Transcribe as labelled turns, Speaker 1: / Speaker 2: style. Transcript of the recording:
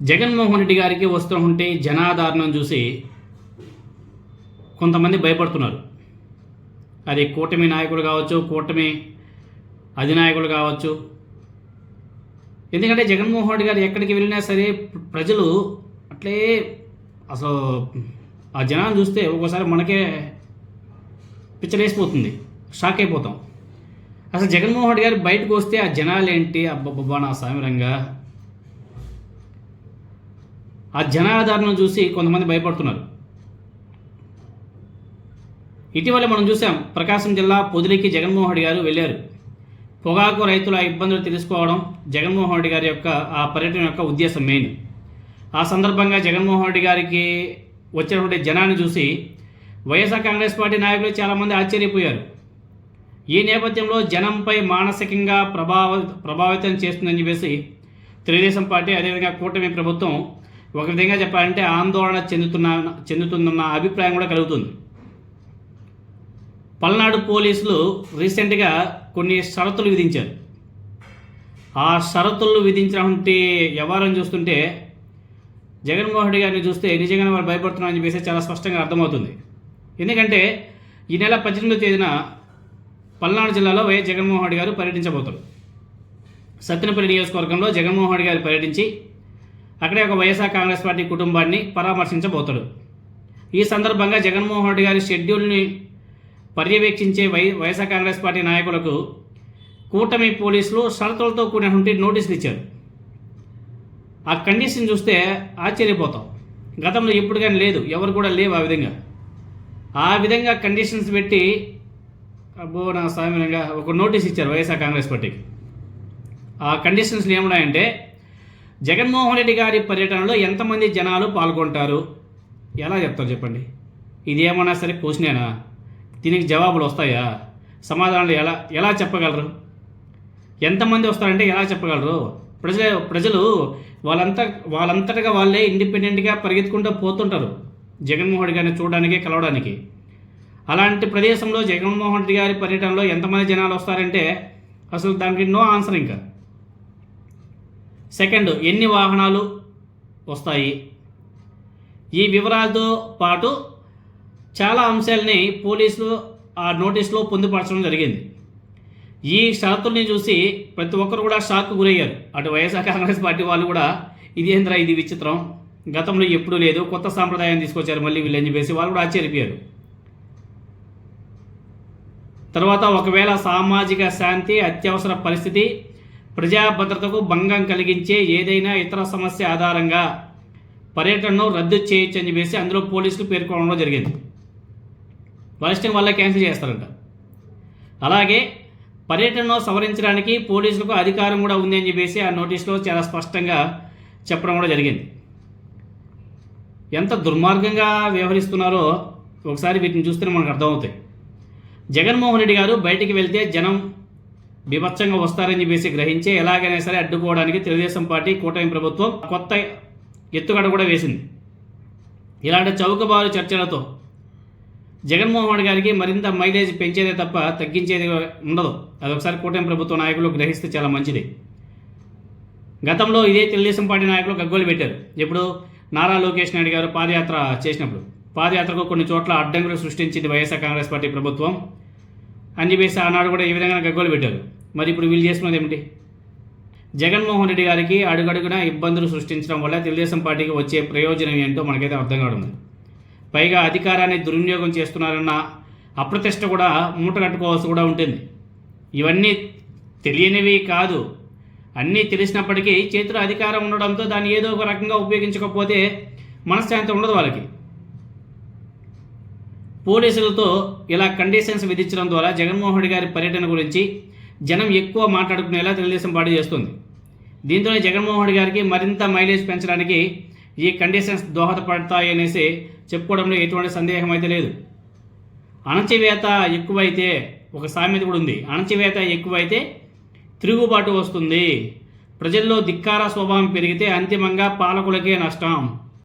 Speaker 1: జగన్మోహన్ రెడ్డి గారికి వస్తుంటే జనాదరణం చూసి కొంతమంది భయపడుతున్నారు. అది కూటమి నాయకులు కావచ్చు, కూటమి అధినాయకులు కావచ్చు. ఎందుకంటే జగన్మోహన్ రెడ్డి గారు ఎక్కడికి వెళ్ళినా సరే ప్రజలు అట్లే అసలు ఆ జనాన్ని చూస్తే ఒక్కోసారి మనకే పిచ్చలేసిపోతుంది, షాక్ అయిపోతాం. అసలు జగన్మోహన్ రెడ్డి గారు బయటకు వస్తే ఆ జనాలు ఏంటి, అబ్బబ్బబ్బా నా సామిరంగా ఆ జనాదరణను చూసి కొంతమంది భయపడుతున్నారు. ఇటీవల మనం చూసాం, ప్రకాశం జిల్లా పొదిలికి జగన్మోహన్ రెడ్డి గారు వెళ్ళారు. పొగాకు రైతుల ఇబ్బందులు తెలుసుకోవడం జగన్మోహన్ రెడ్డి గారి యొక్క ఆ పర్యటన యొక్క ఉద్దేశం మెయిన్. ఆ సందర్భంగా జగన్మోహన్ రెడ్డి గారికి వచ్చినటువంటి జనాన్ని చూసి వైఎస్ఆర్ కాంగ్రెస్ పార్టీ నాయకులు చాలామంది ఆశ్చర్యపోయారు. ఈ నేపథ్యంలో జనంపై మానసికంగా ప్రభావితం చేస్తుందని చెప్పేసి తెలుగుదేశం పార్టీ అదేవిధంగా కూటమి ప్రభుత్వం ఒక విధంగా చెప్పాలంటే ఆందోళన చెందుతుందన్న అభిప్రాయం కూడా కలుగుతుంది. పల్నాడు పోలీసులు రీసెంట్గా కొన్ని షరతులు విధించారు. ఆ షరతులు విధించినటువంటి వ్యవహారం చూస్తుంటే జగన్మోహన్ రెడ్డి గారిని చూస్తే నిజంగానే వారు భయపడుతున్నారని చెప్పేసి చాలా స్పష్టంగా అర్థమవుతుంది. ఎందుకంటే ఈ నెల 18వ తేదీన పల్నాడు జిల్లాలో వైఎస్ జగన్మోహన్ రెడ్డి గారు పర్యటించబోతారు. సత్తెనపల్లి నియోజకవర్గంలో జగన్మోహన్ రెడ్డి గారు పర్యటించి అక్కడే ఒక వైఎస్ఆర్ కాంగ్రెస్ పార్టీ కుటుంబాన్ని పరామర్శించబోతాడు. ఈ సందర్భంగా జగన్మోహన్ రెడ్డి గారి షెడ్యూల్ని పర్యవేక్షించే వైఎస్ఆర్ కాంగ్రెస్ పార్టీ నాయకులకు కూటమి పోలీసులు షరతులతో కూడినటువంటి నోటీసులు ఇచ్చారు. ఆ కండిషన్ చూస్తే ఆశ్చర్యపోతాం. గతంలో ఎప్పుడు కానీ లేదు, ఎవరు కూడా లేవు ఆ విధంగా కండిషన్స్ పెట్టి అబ్బో నా సామాన్యంగా ఒక నోటీస్ ఇచ్చారు వైఎస్ఆర్ కాంగ్రెస్ పార్టీకి. ఆ కండిషన్స్లు ఏమున్నాయంటే, జగన్మోహన్ రెడ్డి గారి పర్యటనలో ఎంతమంది జనాలు పాల్గొంటారు, ఎలా చెప్తారు చెప్పండి? ఇది ఏమన్నా సరే క్వశ్చనేనా? దీనికి జవాబులు వస్తాయా? సమాధానాలు ఎలా చెప్పగలరు? ఎంతమంది వస్తారంటే ఎలా చెప్పగలరు? ప్రజలు వాళ్ళంతటగా వాళ్ళే ఇండిపెండెంట్గా పరిగెత్తుకుంటూ పోతుంటారు జగన్మోహన్ రెడ్డి గారిని చూడడానికి, కలవడానికి. అలాంటి ప్రదేశంలో జగన్మోహన్ రెడ్డి గారి పర్యటనలో ఎంతమంది జనాలు వస్తారంటే అసలు దానికి నో ఆన్సర్. ఇంకా సెకండ్, ఎన్ని వాహనాలు వస్తాయి? ఈ వివరాలతో పాటు చాలా అంశాలని పోలీసులు ఆ నోటీసులో పొందుపరచడం జరిగింది. ఈ షరతుల్ని చూసి ప్రతి ఒక్కరు కూడా షాక్కు గురయ్యారు. అటు వైఎస్ఆర్ కాంగ్రెస్ పార్టీ వాళ్ళు కూడా ఇదేంద్రా, ఇది విచిత్రం, గతంలో ఎప్పుడూ లేదు, కొత్త సాంప్రదాయం తీసుకొచ్చారు మళ్ళీ వీళ్ళని చెప్పేసి వాళ్ళు కూడా ఆశ్చర్యపోయారు. తర్వాత ఒకవేళ సామాజిక శాంతి, అత్యవసర పరిస్థితి, ప్రజా భద్రతకు భంగం కలిగించే ఏదైనా ఇతర సమస్య ఆధారంగా పర్యటనను రద్దు చేయొచ్చు అని చెప్పేసి అందులో పోలీసులు పేర్కొనడం జరిగింది. వాళ్ళ వల్ల క్యాన్సిల్ చేస్తారంట. అలాగే పర్యటనను సవరించడానికి పోలీసులకు అధికారం కూడా ఉంది అని చెప్పేసి ఆ నోటీసులో చాలా స్పష్టంగా చెప్పడం కూడా జరిగింది. ఎంత దుర్మార్గంగా వ్యవహరిస్తున్నారో ఒకసారి వీటిని చూస్తేనే మనకు అర్థమవుతాయి. జగన్మోహన్ రెడ్డి గారు బయటికి వెళ్తే జనం బీభత్సంగా వస్తారని చెప్పేసి గ్రహించే ఎలాగైనా సరే అడ్డుకోవడానికి తెలుగుదేశం పార్టీ కూటమి ప్రభుత్వం కొత్త ఎత్తుగడ కూడా వేసింది. ఇలాంటి చౌకబారు చర్చలతో జగన్మోహన్ రెడ్డి గారికి మరింత మైలేజ్ పెంచేదే తప్ప తగ్గించేది ఉండదు. అదొకసారి కూటమి ప్రభుత్వ నాయకులు గ్రహిస్తే చాలా మంచిది. గతంలో ఇదే తెలుగుదేశం పార్టీ నాయకులు గగ్గోలు పెట్టారు. ఇప్పుడు నారా లోకేష్ నాయుడు గారు పాదయాత్ర చేసినప్పుడు పాదయాత్రకు కొన్ని చోట్ల అడ్డంకులు సృష్టించింది వైఎస్ఆర్ కాంగ్రెస్ పార్టీ ప్రభుత్వం అని చెప్పేసి ఆనాడు కూడా ఈ విధంగా గగ్గోలు పెట్టారు. మరి ఇప్పుడు వీళ్ళు చేస్తున్నది ఏమిటి? జగన్మోహన్ రెడ్డి గారికి అడుగడుగునా ఇబ్బందులు సృష్టించడం వల్ల తెలుగుదేశం పార్టీకి వచ్చే ప్రయోజనం ఏంటో మనకైతే అర్థం కావడం. పైగా అధికారాన్ని దుర్వినియోగం చేస్తున్నారన్న అప్రతిష్ట కూడా మూట కట్టుకోవాల్సి కూడా ఉంటుంది. ఇవన్నీ తెలియనివి కాదు, అన్నీ తెలిసినప్పటికీ చేతిలో అధికారం ఉండడంతో దాన్ని ఏదో ఒక రకంగా ఉపయోగించకపోతే మనశ్శాంతి ఉండదు వాళ్ళకి. పోలీసులతో ఇలా కండిషన్స్ విధించడం ద్వారా జగన్మోహన్ రెడ్డి గారి పర్యటన గురించి జనం ఎక్కువ మాట్లాడుకునేలా తెలుగుదేశం పార్టీ చేస్తుంది. దీంతోనే జగన్మోహన్ రెడ్డి గారికి మరింత మైలేజ్ పెంచడానికి ఈ కండిషన్స్ దోహదపడతాయి అనేసి చెప్పుకోవడంలో ఎటువంటి సందేహం అయితే లేదు. అణచివేత ఎక్కువైతే, ఒక సామెత కూడా ఉంది, అణచివేత ఎక్కువైతే తిరుగుబాటు వస్తుంది, ప్రజల్లో ధిక్కార స్వభావం పెరిగితే అంతిమంగా పాలకులకే నష్టం.